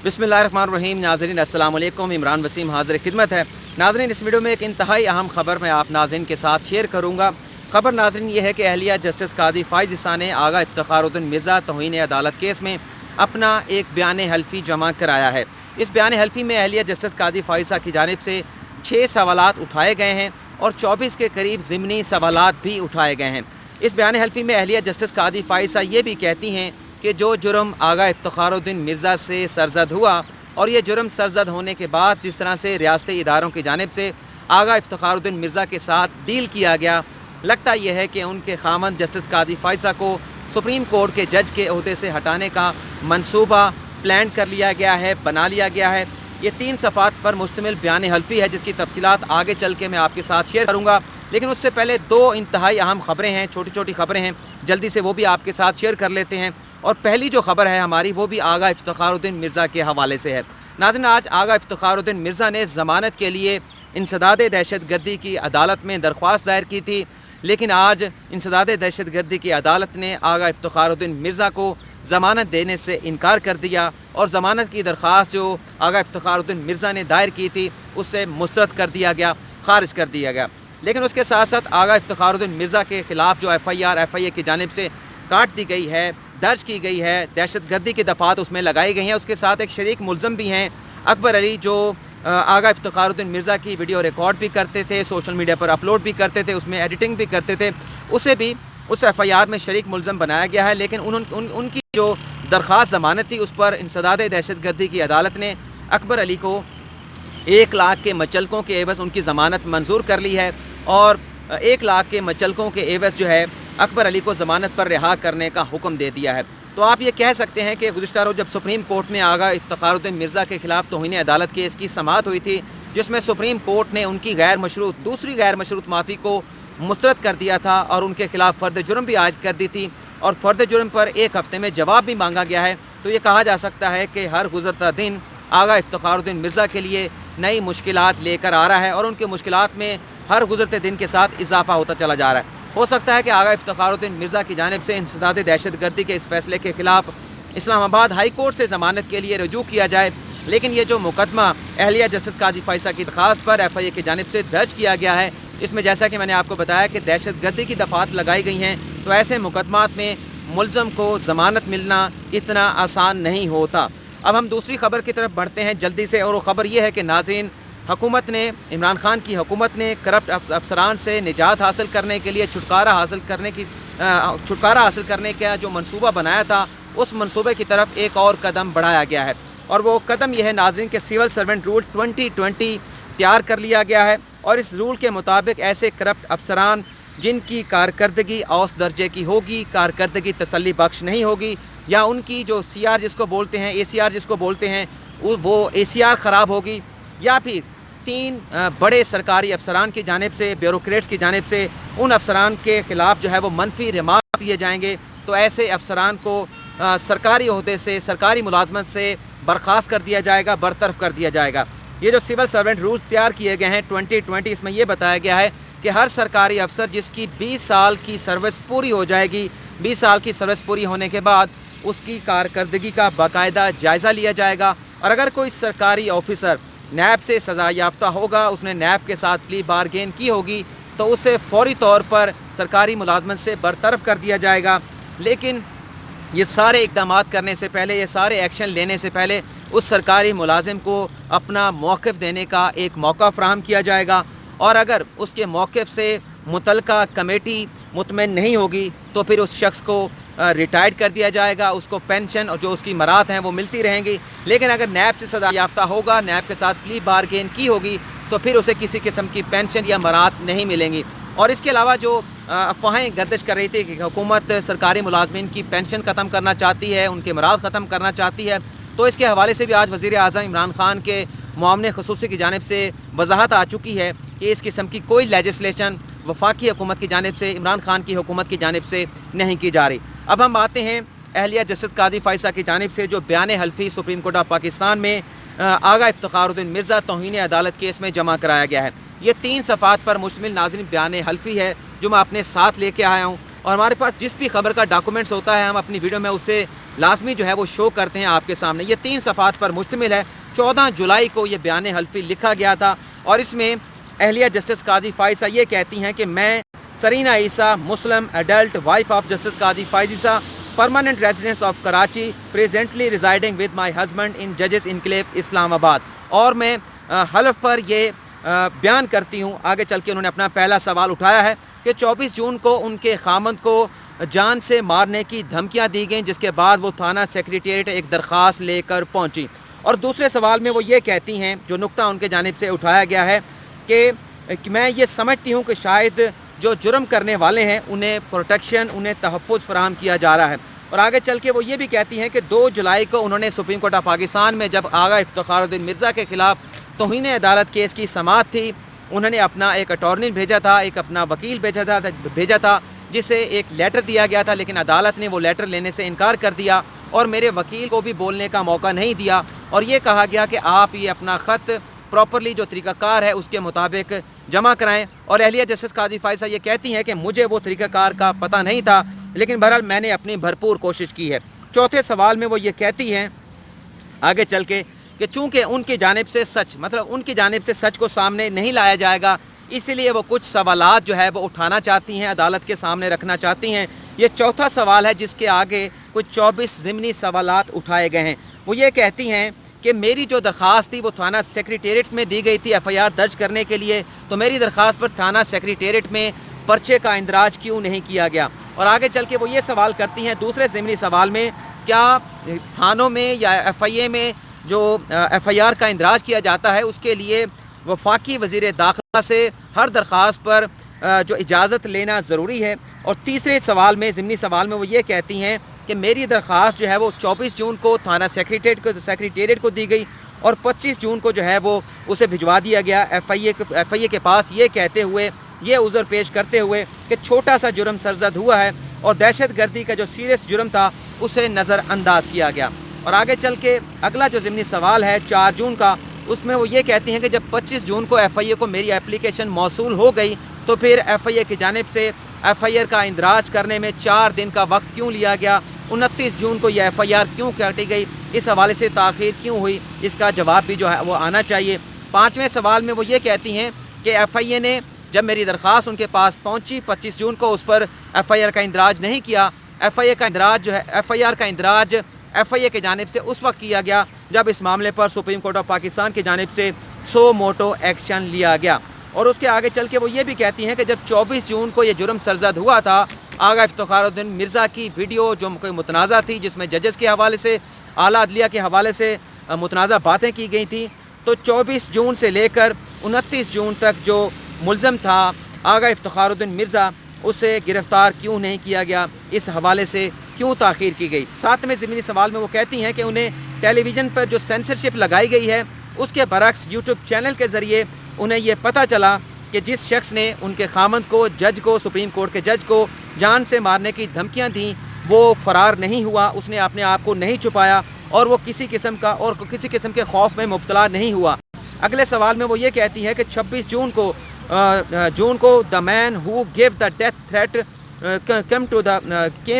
बिस्मिल्लाहिर्रहमानिर्रहीम। नाज़रीन अस्सलाम वालेकुम। इमरान वसीम हाज़िर खिदमत है। नाज़रीन, इस वीडियो में एक इंतहाई अहम खबर मैं आप नाज़रीन के साथ शेयर करूँगा। खबर नाज़रीन ये है कि अहलिया जस्टिस कादी फ़ाइज़ ईसा ने आगा इफ्तिखारुद्दीन मिर्ज़ा तौहीन अदालत केस में अपना एक बयान हल्फी जमा कराया है। इस बयान हल्फी में अहलिया जस्टिस कादी फ़ाइज़ ईसा की जानिब से 6 सवालात उठाए गए हैं और 24 के करीब ज़िमनी सवालात भी उठाए गए हैं। इस बयान हल्फी में अहलिया जस्टिस कादी फ़ाइज़ ईसा ये भी कहती हैं कि जो जुर्म आगा इफ्तिखारुद्दीन मिर्ज़ा से सरज़द हुआ और ये जुर्म सरज़द होने के बाद जिस तरह से रियासती इदारों की जानिब से आगा इफ्तिखारुद्दीन मिर्ज़ा के साथ डील किया गया, लगता यह है कि उनके खामन जस्टिस कादी फ़ाइज़ ईसा को सुप्रीम कोर्ट के जज के ओहदे से हटाने का मंसूबा प्लान कर लिया गया है, बना लिया गया है। ये 3 सफ़ात पर मुश्तमिल बयान हल्फी है जिसकी तफसीलात आगे चल के मैं आपके साथ शेयर करूँगा। लेकिन उससे पहले 2 इंतहाई अहम खबरें हैं, छोटी छोटी खबरें हैं, जल्दी से वो भी आपके साथ शेयर कर लेते हैं। और पहली जो खबर है हमारी वो भी आगा इफ्तिखारुद्दीन मिर्ज़ा के हवाले से है। नाज़रीन, आज आगा इफ्तिखारुद्दीन मिर्ज़ा ने ज़मानत के लिए इंसदाद दहशतगर्दी की अदालत में दरख्वास्त दायर की थी, लेकिन आज इंसदाद दहशतगर्दी की अदालत ने आगा इफ्तिखारुद्दीन मिर्ज़ा को ज़मानत देने से इनकार कर दिया और ज़मानत की दरख्वास्त जो आगा इफ्तिखारुद्दीन मिर्ज़ा ने दायर की थी उससे मुस्तरद कर दिया गया, ख़ारिज कर दिया गया। लेकिन उसके साथ साथ आगा इफ्तिखारुद्दीन मिर्ज़ा के ख़िलाफ़ जो FIA की जानिब से काट दी गई है, दर्ज की गई है, दहशतगर्दी की दफ़ात उसमें लगाई गई हैं। उसके साथ एक शरीक मुलज़म भी हैं अकबर अली, जो आगा इफ्तिखारुद्दीन मिर्ज़ा की वीडियो रिकॉर्ड भी करते थे, सोशल मीडिया पर अपलोड भी करते थे, उसमें एडिटिंग भी करते थे। उसे भी उस FIR में शरीक मुलज़म बनाया गया है। लेकिन उनकी जो दरख्वास्त ज़मानत थी उस पर इंसदाद दहशतगर्दी की अदालत ने अकबर अली को 1 लाख के मचलकों के एवज़ उनकी ज़मानत मंजूर कर ली है और 1 लाख के मचलकों के एवज़ जो है अकबर अली को ज़मानत पर रिहा करने का हुक्म दे दिया है। तो आप ये कह सकते हैं कि गुज़िश्ता रोज़ जब सुप्रीम कोर्ट में आगा इफ्तिखारुद्दीन मिर्ज़ा के ख़िलाफ़ तौहीन अदालत केस की समाअत हुई थी, जिसमें सुप्रीम कोर्ट ने उनकी दूसरी गैर मशरूत माफ़ी को मुस्तरद कर दिया था और उनके ख़िलाफ़ फ़र्द जुर्म भी आयद कर दी थी और फ़र्द जुर्म पर 1 हफ़्ते में जवाब भी मांगा गया है। तो ये कहा जा सकता है कि हर गुज़रता दिन आगा इफ्तिखारुद्दीन मिर्ज़ा के लिए नई मुश्किलात लेकर आ रहा है और उनकी मुश्किलात में हर गुज़रते दिन के साथ इजाफ़ा होता चला जा रहा है। हो सकता है कि आगा इफ्तिखारुद्दीन मिर्ज़ा की जानिब से इंसदाद दहशतगर्दी के इस फैसले के ख़िलाफ़ इस्लामाबाद हाई कोर्ट से ज़मानत के लिए रजू किया जाए। लेकिन ये जो मुकदमा अहलिया जस्टिस कादी फ़ाइज़ ईसा की दरख्वास्त पर FIA की जानिब से दर्ज किया गया है, इसमें जैसा कि मैंने आपको बताया कि दहशतगर्दी की दफ़ात लगाई गई हैं, तो ऐसे मुकदमात में मुलज़म को ज़मानत मिलना इतना आसान नहीं होता। अब हम दूसरी खबर की तरफ बढ़ते हैं जल्दी से, और वो ख़बर यह है कि नाज़रीन, हुकूमत ने, इमरान खान की हुकूमत ने करप्ट अफसरान से निजात हासिल करने के लिए छुटकारा हासिल करने का जो मंसूबा बनाया था, उस मंसूबे की तरफ एक और कदम बढ़ाया गया है। और वो कदम यह है नाज़रीन कि सिविल सर्वेंट रूल 2020 तैयार कर लिया गया है और इस रूल के मुताबिक ऐसे करप्ट अफसरान जिनकी कारकर्दगी औस दर्जे की होगी, कारकर्दगी तसल्ली बख्श नहीं होगी, या उनकी जो CR जिसको बोलते हैं, ACR जिसको बोलते हैं, वो ACR ख़राब होगी, या फिर 3 बड़े सरकारी अफसरान की जानिब से, ब्यूरोक्रेट्स की जानिब से उन अफसरान के ख़िलाफ़ जो है वो मनफी रिमार्क दिए जाएंगे, तो ऐसे अफसरान को सरकारी ओहदे से, सरकारी मुलाजमत से बर्खास्त कर दिया जाएगा, बरतरफ कर दिया जाएगा। ये जो सिविल सर्वेंट रूल्स तैयार किए गए हैं 2020, इसमें यह बताया गया है कि हर सरकारी अफसर जिसकी 20 साल की सर्विस पूरी हो जाएगी, 20 साल की सर्विस पूरी होने के बाद उसकी कारकर्दगी का बाकायदा जायज़ा लिया जाएगा। और अगर कोई सरकारी ऑफिसर नैब से सज़ा याफ्ता होगा, उसने नैब के साथ प्ली बारगेन की होगी, तो उसे फौरी तौर पर सरकारी मुलाजमत से बरतरफ कर दिया जाएगा। लेकिन ये सारे इक़दाम करने से पहले, ये सारे एक्शन लेने से पहले उस सरकारी मुलाजिम को अपना मौक़िफ़ देने का एक मौका फ़राहम किया जाएगा, और अगर उसके मौक़िफ़ से मुतलका कमेटी मुतमईन नहीं होगी तो फिर उस शख्स को रिटायर्ड कर दिया जाएगा, उसको पेंशन और जो उसकी मरात हैं वो मिलती रहेंगी। लेकिन अगर नैब से सज़ा याफ्ता होगा, नैब के साथ प्ली बारगेन की होगी, तो फिर उसे किसी किस्म की पेंशन या मरात नहीं मिलेंगी। और इसके अलावा जो अफवाहें गर्दिश कर रही थी कि हुकूमत सरकारी मुलाजमीन की पेंशन ख़त्म करना चाहती है, उनके मरात ख़त्म करना चाहती है, तो इसके हवाले से भी आज वज़ीर आज़म इमरान खान के मुआवने ख़ुसूसी की जानिब से वजाहत आ चुकी है कि इस किस्म की कोई लेजिस्लेशन वफाकी हुकूमत की जानिब से, इमरान खान की हुकूमत की जानिब से नहीं की जा रही। अब हम आते हैं अहलिया जस्टिस कादी फ़ाइज़ ईसा की जानिब से जो बयान हल्फी सुप्रीम कोर्ट ऑफ पाकिस्तान में आगा इफ्तिखारुद्दीन मिर्ज़ा तौहीन अदालत केस में जमा कराया गया है। ये 3 सफ़ात पर मुश्तमिल नाज़रीन बयान हल्फी है जो मैं अपने साथ लेके आया हूँ और हमारे पास जिस भी खबर का डॉक्यूमेंट्स होता है हम अपनी वीडियो में उसे लाजमी जो है वो शो करते हैं आपके सामने। ये 3 सफ़ात पर मुश्तमिल है। 14 जुलाई को ये बयान हल्फी लिखा गया था और इसमें अहलिया जस्टिस काजी फाइज़ा ये कहती हैं कि मैं Sarina Isa, Muslim adult wife of justice Qazi Faez, permanent residence of Karachi, presently residing with my husband in जजेस इनक्लेव इस्लामाबाद। और मैं हल्फ पर ये बयान करती हूँ। आगे चल के उन्होंने अपना पहला सवाल उठाया है कि 24 जून को उनके खामद को जान से मारने की धमकियाँ दी गईं, जिसके बाद वो थाना सेक्रेटेरिएट एक दरख्वास्त लेकर पहुँची। और दूसरे सवाल में वो ये कहती हैं, जो नुक्ता उनके जानिब से उठाया गया है कि मैं ये समझती हूँ कि शायद जो जुर्म करने वाले हैं उन्हें प्रोटेक्शन, उन्हें तहफ़्फ़ुज़ फ़राहम किया जा रहा है। और आगे चल के वो ये भी कहती हैं कि 2 जुलाई को उन्होंने सुप्रीम कोर्ट ऑफ पाकिस्तान में जब आगा इफ्तिखारुद्दीन मिर्ज़ा के ख़िलाफ़ तौहीन अदालत केस की समाअत थी, उन्होंने अपना एक अटॉर्नी भेजा था, एक अपना वकील भेजा था जिसे एक लेटर दिया गया था, लेकिन अदालत ने वो लेटर लेने से इनकार कर दिया और मेरे वकील को भी बोलने का मौका नहीं दिया। और ये कहा गया कि आप ये अपना ख़त प्रॉपरली जो तरीक़ाकार है उसके मुताबिक जमा कराएं। और अहलिया जस्टिस काजी फाइज़ा ये कहती हैं कि मुझे वो तरीक़ाकार का पता नहीं था, लेकिन बहरहाल मैंने अपनी भरपूर कोशिश की है। चौथे सवाल में वो ये कहती हैं आगे चल के कि चूँकि उनकी जानिब से सच, मतलब उनकी जानिब से सच को सामने नहीं लाया जाएगा, इसीलिए वो कुछ सवालात जो है वो उठाना चाहती हैं, अदालत के सामने रखना चाहती हैं। ये चौथा सवाल है जिसके आगे कुछ 24 ज़िमनी सवालात उठाए गए हैं। वो ये कहती हैं कि मेरी जो दरख्वास्त थी वो थाना सेक्रेटेरिएट में दी गई थी FIR दर्ज करने के लिए, तो मेरी दरख्वास्त पर थाना सेक्रेटेरिएट में पर्चे का इंदराज क्यों नहीं किया गया। और आगे चल के वो ये सवाल करती हैं दूसरे ज़िमनी सवाल में, क्या थानों में या FIA में जो FIR का इंदराज किया जाता है उसके लिए वफाकी वज़ीर दाखिला से हर दरख्वास्त पर जो इजाज़त लेना ज़रूरी है। और तीसरे सवाल में, ज़िमनी सवाल में वो ये कहती हैं कि मेरी दरख्वास्त जो है वो 24 जून को थाना सेक्रेटेरिएट को दी गई और 25 जून को जो है वो उसे भिजवा दिया गया FIA के पास, ये कहते हुए, ये उज़र पेश करते हुए कि छोटा सा जुर्म सरजद हुआ है और दहशत गर्दी का जो सीरियस जुर्म था उसे नज़रअंदाज किया गया। और आगे चल के अगला जो ज़िमनी सवाल है 4 जून का, उसमें वो ये कहती हैं कि जब 25 जून को FIA को मेरी एप्लीकेशन मौसूल हो गई तो फिर FIA की जानिब से FIR का इंदराज करने में 4 दिन का वक्त क्यों लिया गया, 29 जून को यह FIR क्यों काटी गई, इस हवाले से ताख़ीर क्यों हुई, इसका जवाब भी जो है वो आना चाहिए। 5वें सवाल में वो ये कहती हैं कि FIA ने जब मेरी दरख्वास्त उनके पास पहुंची 25 जून को, उस पर FIR का इंदराज नहीं किया। FIR का इंदराज FIA की जानिब से उस वक्त किया गया जब इस मामले पर सुप्रीम कोर्ट ऑफ पाकिस्तान की जानिब से सो मोटो एक्शन लिया गया। और उसके आगे चल के वो ये भी कहती हैं कि जब 24 जून को ये जुर्म सरजद हुआ था, आगा इफ्तिखारुद्दीन मिर्ज़ा की वीडियो जो कोई मुतनाज़ा थी, जिसमें जजेस के हवाले से, आला अदलिया के हवाले से मुतनाज़ा बातें की गई थी, तो 24 जून से लेकर 29 जून तक जो मुलज़म था आगा इफ्तिखारुद्दीन मिर्ज़ा, उसे गिरफ़्तार क्यों नहीं किया गया, इस हवाले से क्यों ताख़ीर की गई। 7वें ज़िमनी सवाल में वो कहती हैं कि उन्हें टेलीविज़न पर जो सेंसरशिप लगाई गई है उसके बरक्स यूट्यूब चैनल के ज़रिए उन्हें ये पता चला कि जिस शख्स ने उनके खामद को, जज को, सुप्रीम कोर्ट के जज को जान से मारने की धमकियां दी, वो फ़रार नहीं हुआ, उसने अपने आप को नहीं छुपाया और वो किसी किस्म के खौफ में मुब्तला नहीं हुआ। अगले सवाल में वो ये कहती है कि 26 जून को the man who give the death threat came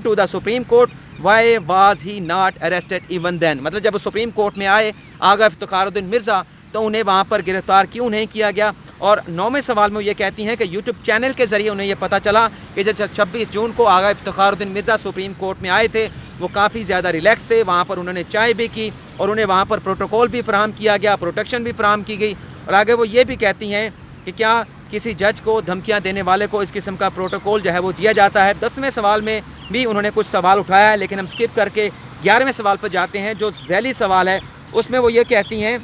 to the supreme court, why was he not arrested even then. मतलब जब वो सुप्रीम कोर्ट में आए आगा इफ्तिखारुद्दीन मिर्ज़ा, तो उन्हें वहाँ पर गिरफ़्तार क्यों नहीं किया गया। और 9वें सवाल में ये कहती हैं कि यूट्यूब चैनल के ज़रिए उन्हें ये पता चला कि जब 26 जून को आगा इफ्तिखारुद्दीन मिर्ज़ा सुप्रीम कोर्ट में आए थे, वो काफ़ी ज़्यादा रिलैक्स थे, वहाँ पर उन्होंने चाय भी की और उन्हें वहाँ पर प्रोटोकॉल भी फराहम किया गया, प्रोटेक्शन भी फराहम की गई। और आगे वो ये भी कहती हैं कि क्या किसी जज को, धमकियाँ देने वाले को इस किस्म का प्रोटोकॉल जो है वो दिया जाता है। 10वें सवाल में भी उन्होंने कुछ सवाल उठाया है, लेकिन हम स्किप करके 11वें सवाल पर जाते हैं जो ज़ैली सवाल है। उसमें वो ये कहती हैं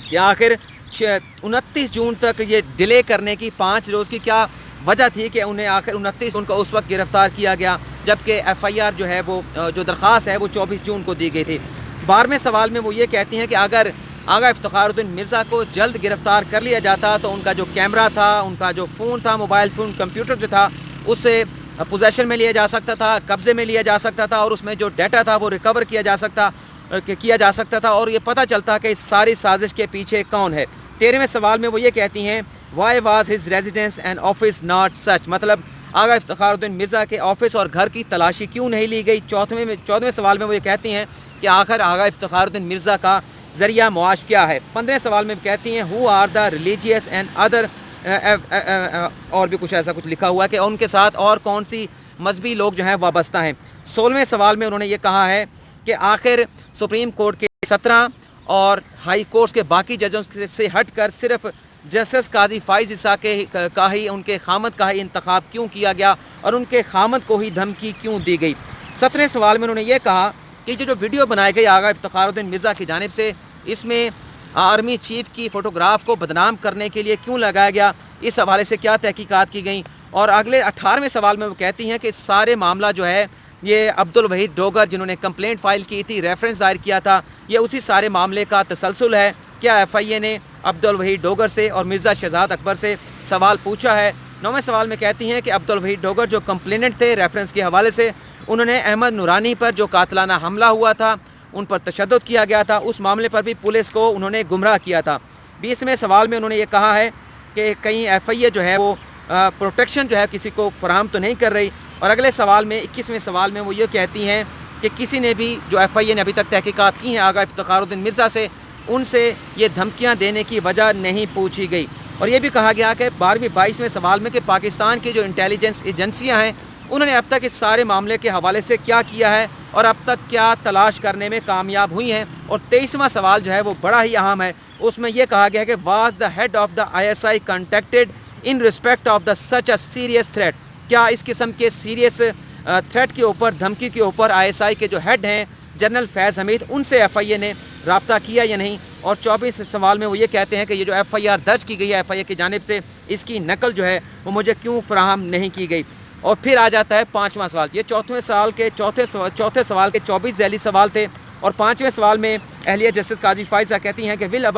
कि आखिर 29 जून तक ये डिले करने की 5 रोज़ की क्या वजह थी कि उन्हें आखिर 29 जून को उस वक्त गिरफ़्तार किया गया, जबकि FIR जो है वो जो दरख्वास्त है वो 24 जून को दी गई थी। 12वें सवाल में वो ये कहती हैं कि अगर आगा इफ्तिखारुद्दीन मिर्ज़ा को जल्द गिरफ़्तार कर लिया जाता तो उनका जो कैमरा था, उनका जो फ़ोन था, मोबाइल फ़ोन, कंप्यूटर जो था, उसे पोजेशन में लिया जा सकता था, कब्ज़े में लिया जा सकता था और उसमें जो डाटा था वो रिकवर किया जा सकता था और ये पता चलता कि इस सारी साजिश के पीछे कौन है। 13वें सवाल में वो ये कहती हैं why was his residence and office not such, मतलब आगा इफ्तिखारुद्दीन मिर्ज़ा के ऑफिस और घर की तलाशी क्यों नहीं ली गई। 14वें सवाल में वो ये कहती हैं कि आखिर आगा इफ्तिखारुद्दीन मिर्ज़ा का ज़रिया मुआश क्या है। 15वें सवाल में कहती हैं who are the religious and other, और भी कुछ ऐसा कुछ लिखा हुआ है कि उनके साथ और कौन सी मजहबी लोग जो हैं वाबस्ता हैं। 16वें सवाल में उन्होंने ये कहा है कि आखिर सुप्रीम कोर्ट के 17 और हाई कोर्ट के बाकी जजों से हटकर सिर्फ जस्टिस कादी फ़ाइज़ ईसा का ही उनके खामद का ही इंतखाब क्यों किया गया और उनके खामद को ही धमकी क्यों दी गई। 17वें सवाल में उन्होंने ये कहा कि जो वीडियो बनाई गई आगा इफ्तिखारुद्दीन मिर्ज़ा की जानिब से, इसमें आर्मी चीफ की फ़ोटोग्राफ को बदनाम करने के लिए क्यों लगाया गया, इस हवाले से क्या तहकीकात की गई। और अगले 18वें सवाल में वो कहती हैं कि सारे मामला जो है ये अब्दुल वहीद डोगर जिन्होंने कंप्लेंट फ़ाइल की थी, रेफरेंस दायर किया था, ये उसी सारे मामले का तसलसल है। क्या FIA ने अब्दुल वहीद डोगर से और मिर्ज़ा शहजाद अकबर से सवाल पूछा है। 9वें सवाल में कहती हैं कि अब्दुल वहीद डोगर जो कंप्लेनेंट थे रेफरेंस के हवाले से, उन्होंने अहमद नूरानी पर जो कातलाना हमला हुआ था, उन पर तशद्दुद किया गया था, उस मामले पर भी पुलिस को उन्होंने गुमराह किया था। 20वें सवाल में उन्होंने ये कहा है कि कहीं FIA जो है वो प्रोटेक्शन जो है किसी को फराहम तो नहीं कर रही। और अगले सवाल में 21वें सवाल में वो ये कहती हैं कि किसी ने भी जो FIA ने अभी तक तहकीकात की हैं आगा इफ्तिखारुद्दीन मिर्ज़ा से, उनसे ये धमकियां देने की वजह नहीं पूछी गई। और ये भी कहा गया कि 22वें सवाल में कि पाकिस्तान की जो इंटेलिजेंस एजेंसियां हैं उन्होंने अब तक इस सारे मामले के हवाले से क्या किया है और अब तक क्या तलाश करने में कामयाब हुई हैं। और 23वां सवाल जो है वो बड़ा ही अहम है, उसमें यह कहा गया कि was the head of the ISI contacted in respect of the such a serious threat. क्या इस किस्म के सीरियस थ्रेट के ऊपर, धमकी के ऊपर ISI के जो हेड हैं जनरल फैज़ हमीद, उनसे FIA ने रब्ता किया या नहीं। और 24 सवाल में वो ये कहते हैं कि ये जो FIR दर्ज की गई है FIA की जानिब से, इसकी नकल जो है वो मुझे क्यों फराहम नहीं की गई। और फिर आ जाता है 5वां सवाल। ये चौथे सवाल के 24 ज़ैली सवाल थे। और 5वें सवाल में अहलिया जस्टिस कादी फ़ाइज़ा कहती हैं कि will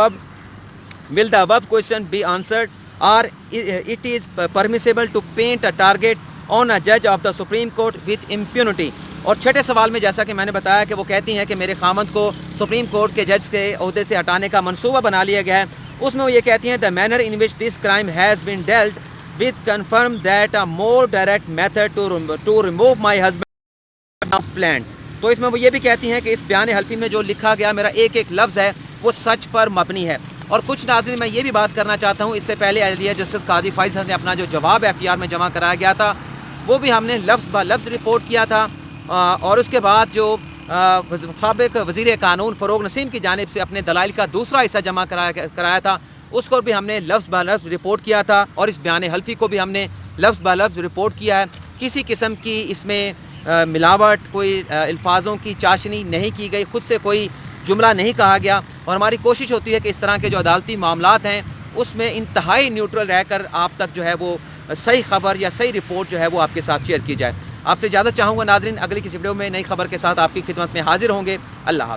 the above question be answered और it is permissible to paint a target on a जज of the supreme court with impunity. और छठे सवाल में जैसा कि मैंने बताया कि वो कहती हैं कि मेरे खामद को सुप्रीम कोर्ट के जज के ओहदे से हटाने का मनसूबा बना लिया गया है। उसमें वो ये कहती हैं the manner in which this crime has been dealt with confirm that a more direct method to remove my husband plan. तो इसमें वो ये भी कहती हैं कि इस बयान हल्फी में जो लिखा गया मेरा एक एक लफ्ज़ है वो सच पर मबनी है। और कुछ नाज़रीन मैं ये भी बात करना चाहता हूँ, इससे पहले अहलिया जस्टिस कादी फ़ाइज़ा ने अपना जो जवाब FIR में जमा कराया गया था वो भी हमने लफ्ज़ ब लफ्ज़ रिपोर्ट किया था। और उसके बाद जो साबिक़ वज़ीर कानून फ़रोग़ नसीम की जानिब से अपने दलाइल का दूसरा हिस्सा जमा कराया था, उसको भी हमने लफ्ज़ ब लफ्ज़ रिपोर्ट किया था। और इस बयान हल्फी को भी हमने लफ्ज़ ब लफ्ज़ रिपोर्ट किया है। किसी किस्म की इसमें मिलावट, कोई अल्फाजों की चाशनी नहीं की गई, ख़ुद से कोई जुमला नहीं कहा गया। और हमारी कोशिश होती है कि इस तरह के जो अदालती मामलात हैं उसमें इंतहाई न्यूट्रल रहकर आप तक जो है वो सही खबर या सही रिपोर्ट जो है वो आपके साथ शेयर की जाए। आपसे इजाज़त चाहूँगा नाज़रीन, अगली किसी वीडियो में नई खबर के साथ आपकी खिदमत में हाजिर होंगे। अल्लाह हाफ़िज़।